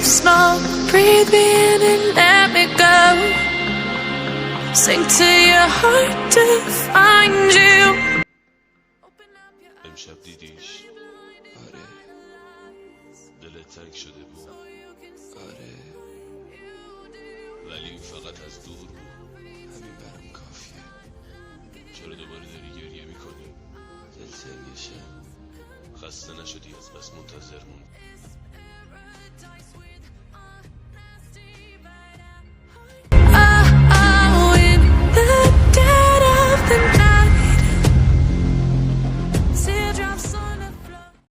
smoke, breathe me in and let me go. Sink to your heart to find you. امشب دیدیش؟ آره دلت تنگ شده بود؟ آره ولی فقط از دور بود. همین برام کافیه. چرا دوباره داری گریه میکنی؟ دلتنگشم. خسته نشدی از بس منتظر موندی؟